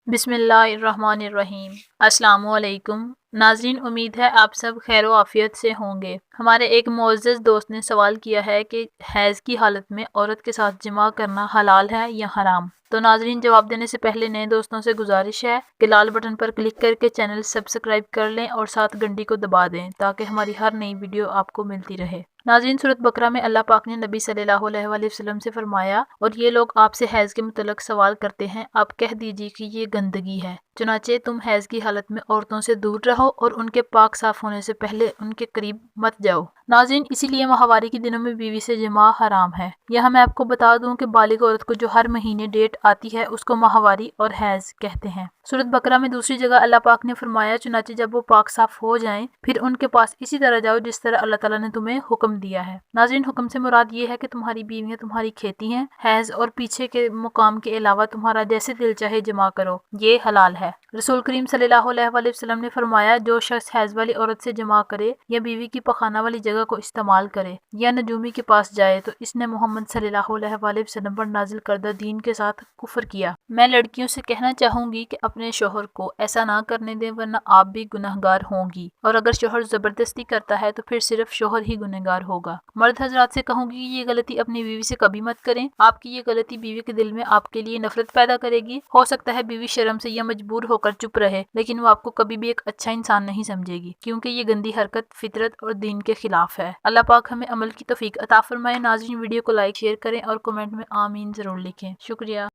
بسم اللہ الرحمن الرحیم۔ السلام علیکم ناظرین، امید ہے آپ سب خیر و عافیت سے ہوں گے۔ ہمارے ایک معزز دوست نے سوال کیا ہے کہ حیض کی حالت میں عورت کے ساتھ جماع کرنا حلال ہے یا حرام؟ تو ناظرین، جواب دینے سے پہلے نئے دوستوں سے گزارش ہے کہ لال بٹن پر کلک کر کے چینل سبسکرائب کر لیں اور ساتھ گھنٹی کو دبا دیں تاکہ ہماری ہر نئی ویڈیو آپ کو ملتی رہے۔ ناظرین، سورۃ بقرہ میں اللہ پاک نے نبی صلی اللہ علیہ وآلہ وسلم سے فرمایا، اور یہ لوگ آپ سے حیض کے متعلق سوال کرتے ہیں، آپ کہہ دیجئے کہ یہ گندگی ہے، چنانچہ تم حیض کی حالت میں عورتوں سے دور رہو اور ان کے پاک صاف ہونے سے پہلے ان کے قریب مت جاؤ۔ ناظرین، اسی لیے ماہواری کے دنوں میں بیوی سے جماع حرام ہے۔ یہاں میں آپ کو بتا دوں کہ بالغ عورت کو جو ہر مہینے ڈیٹ آتی ہے اس کو ماہواری اور حیض کہتے ہیں۔ سورۃ بقرہ میں دوسری جگہ اللہ پاک نے فرمایا، چنانچہ جب وہ پاک صاف ہو جائیں پھر ان کے پاس اسی طرح جاؤ جس طرح اللہ تعالیٰ نے تمہیں حکم دیا ہے۔ ناظرین، حکم سے مراد یہ ہے کہ تمہاری بیویاں تمہاری کھیتی ہیں، حیض اور پیچھے کے مقام کے علاوہ تمہارا جیسے دل چاہے جماع کرو، یہ حلال ہے۔ رسول کریم صلی اللہ علیہ وآلہ وسلم نے فرمایا، جو شخص حیض والی عورت سے جماع کرے یا بیوی کی پخانہ والی جگہ کو استعمال کرے یا نجومی کے پاس جائے تو اس نے محمد صلی اللہ علیہ وآلہ وسلم پر نازل کردہ دین کے ساتھ کفر کیا۔ میں لڑکیوں سے کہنا چاہوں گی کہ اپنے شوہر کو ایسا نہ کرنے دیں ورنہ آپ بھی گنہگار ہوں گی، اور اگر شوہر زبردستی کرتا ہے تو پھر صرف شوہر ہی گنہگار ہوگا۔ مرد حضرات سے کہوں گی کہ یہ غلطی اپنی بیوی سے کبھی مت کریں، آپ کی یہ غلطی بیوی کے دل میں آپ کے لیے نفرت پیدا کرے گی۔ ہو سکتا ہے بیوی شرم سے یا مجبور ہو کر چپ رہے، لیکن وہ آپ کو کبھی بھی ایک اچھا انسان نہیں سمجھے گی، کیونکہ یہ گندی حرکت فطرت اور دین کے خلاف ہے۔ اللہ پاک ہمیں عمل کی توفیق عطا فرمائے۔ ناظرین، ویڈیو کو لائک شیئر کریں اور کمنٹ میں آمین ضرور لکھیں۔ شکریہ۔